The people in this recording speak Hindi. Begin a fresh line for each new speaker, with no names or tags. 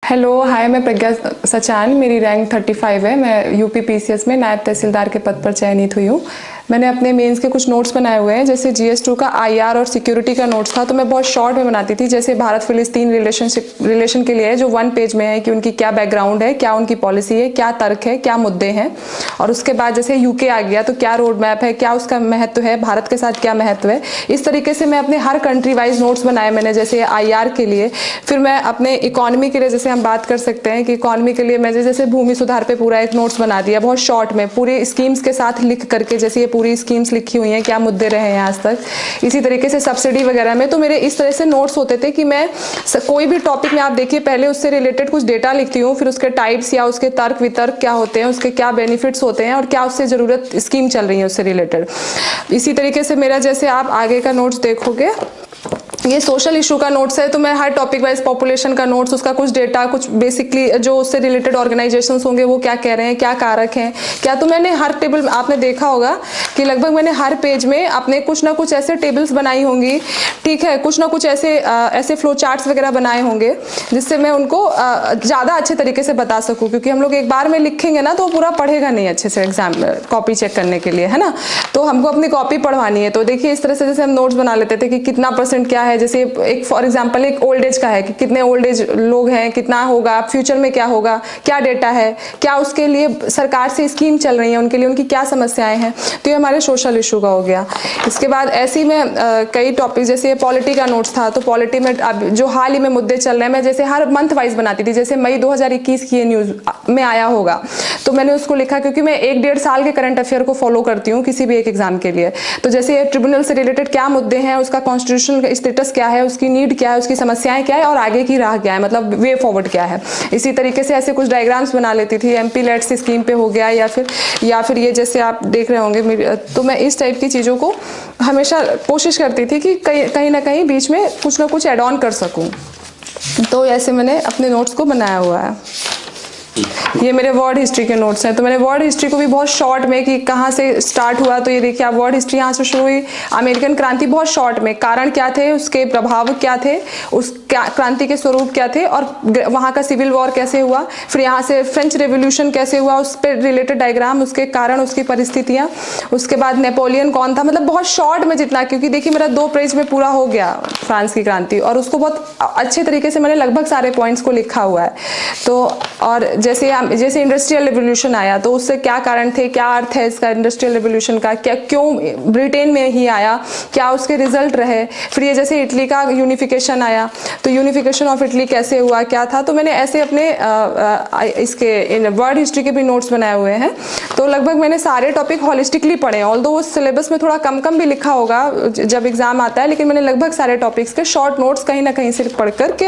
हेलो हाय, मैं प्रज्ञा सचान। मेरी रैंक 35 है। मैं यूपी पीसीएस में नायब तहसीलदार के पद पर चयनित हुई हूँ। मैंने अपने मेंस के कुछ नोट्स बनाए हुए हैं, जैसे GS2 का IR और सिक्योरिटी का नोट्स था, तो मैं बहुत शॉर्ट में बनाती थी। जैसे भारत फिलिस्तीन रिलेशन के लिए है, जो 1 पेज में है कि उनकी क्या बैकग्राउंड है, क्या उनकी पॉलिसी है, क्या तर्क है, क्या मुद्दे हैं। और उसके बाद जैसे यूके आ गया तो क्या रोड मैप है, क्या उसका महत्व है, भारत के साथ क्या महत्व है। इस तरीके से मैं अपने हर कंट्री वाइज नोट्स बनाए मैंने। जैसे IR के लिए, फिर मैं अपने इकोनॉमी के लिए, जैसे हम बात कर सकते हैं कि इकोनॉमी के लिए मैं जैसे भूमि सुधार पे पूरा एक नोट्स बना दिया, बहुत शॉर्ट में, पूरी स्कीम्स के साथ लिख करके। जैसे ये पूरी स्कीम्स लिखी हुई हैं, क्या मुद्दे रहे हैं आज तक। इसी तरीके से सब्सिडी वगैरह में तो मेरे इस तरह से नोट्स होते थे कि मैं कोई भी टॉपिक में, आप देखिए, पहले उससे रिलेटेड कुछ डेटा लिखती हूँ, फिर उसके टाइप्स या उसके तर्क वितर्क क्या होते हैं, उसके क्या बेनिफिट्स होते हैं और क्या उससे जरूरत स्कीम चल रही है उससे रिलेटेड। इसी तरीके से मेरा, जैसे आप आगे का नोट्स देखोगे, ये सोशल इशू का नोट्स है, तो मैं हर टॉपिक वाइज पॉपुलेशन का नोट्स, उसका कुछ डेटा, कुछ बेसिकली जो उससे रिलेटेड ऑर्गेनाइजेशंस होंगे वो क्या कह रहे हैं, क्या कारक हैं क्या। तो मैंने हर टेबल, आपने देखा होगा कि लगभग मैंने हर पेज में अपने कुछ ना कुछ ऐसे टेबल्स बनाई होंगी, ठीक है, कुछ ना कुछ ऐसे फ्लो चार्ट्स वगैरह बनाए होंगे, जिससे मैं उनको ज़्यादा अच्छे तरीके से बता सकूँ। क्योंकि हम लोग एक बार में लिखेंगे ना तो वो पूरा पढ़ेगा नहीं अच्छे से एग्जाम में, कॉपी चेक करने के लिए, है ना। तो हमको अपनी कॉपी पढ़वानी है। तो देखिए, इस तरह से जैसे हम नोट्स बना लेते थे कि कितना % क्या है। जैसे एक फॉर एग्जांपल एक ओल्ड एज का है कि कितने ओल्ड एज लोग हैं, कितना होगा फ्यूचर में, क्या होगा, क्या डेटा है, क्या उसके लिए सरकार से स्कीम चल रही है, उनके लिए उनकी क्या समस्याएं हैं। तो ये हमारे सोशल इशू का हो गया। इसके बाद ऐसे ही में कई टॉपिक, जैसे पॉलिटी का नोट्स था, तो पॉलिटी में अब जो हाल ही में मुद्दे चल रहे हैं, मैं जैसे हर मंथ वाइज बनाती थी। जैसे मई 2021 की ये न्यूज में आया होगा तो मैंने उसको लिखा, क्योंकि मैं 1-1.5 साल के करंट अफेयर को फॉलो करती हूँ किसी भी एक एग्जाम के लिए। तो जैसे ट्रिब्यूनल से रिलेटेड क्या मुद्दे हैं, उसका कॉन्स्टिट्यूशनल स्टेटस क्या है, उसकी नीड क्या है, उसकी समस्याएं क्या है और आगे की राह क्या है, मतलब वे फॉरवर्ड क्या है। इसी तरीके से ऐसे कुछ डायग्राम्स बना लेती थी। MP लेट्स स्कीम पे हो गया, या फिर ये जैसे आप देख रहे होंगे, तो मैं इस टाइप की चीज़ों को हमेशा कोशिश करती थी कि कहीं ना कहीं बीच में कुछ ना कुछ एड ऑन कर सकूँ। तो ऐसे मैंने अपने नोट्स को बनाया हुआ है। ये मेरे वर्ल्ड हिस्ट्री के नोट्स हैं। तो मैंने वर्ल्ड हिस्ट्री को भी बहुत शॉर्ट में, कि कहाँ से स्टार्ट हुआ, तो ये देखिए आप, वर्ल्ड हिस्ट्री यहाँ से शुरू हुई। अमेरिकन क्रांति बहुत शॉर्ट में, कारण क्या थे, उसके प्रभाव क्या थे, उस क्रांति के स्वरूप क्या थे, और वहाँ का सिविल वॉर कैसे हुआ, फिर यहाँ से फ्रेंच रेवोल्यूशन कैसे हुआ, उस पर रिलेटेड डायग्राम, उसके कारण, उसकी परिस्थितियाँ। उसके बाद नेपोलियन कौन था, मतलब बहुत शॉर्ट में जितना, क्योंकि देखिए मेरा 2 पेज में पूरा हो गया फ्रांस की क्रांति, और उसको बहुत अच्छे तरीके से मैंने लगभग सारे पॉइंट्स को लिखा हुआ है। तो और जैसे इंडस्ट्रियल रिवोल्यूशन आया तो उससे क्या कारण थे, क्या अर्थ है इसका इंडस्ट्रियल रिवोल्यूशन का, क्या क्यों ब्रिटेन में ही आया, क्या उसके रिजल्ट रहे। फिर ये जैसे इटली का यूनिफिकेशन आया, तो यूनिफिकेशन ऑफ इटली कैसे हुआ, क्या था। तो मैंने ऐसे अपने इसके वर्ल्ड हिस्ट्री के भी नोट्स बनाए हुए हैं। तो लगभग मैंने सारे टॉपिक हॉलिस्टिकली पढ़े, ऑल्दो वो सिलेबस में थोड़ा कम भी लिखा होगा जब एग्जाम आता है, लेकिन मैंने लगभग सारे टॉपिक्स के शॉर्ट नोट्स कहीं ना कहीं से पढ़ करके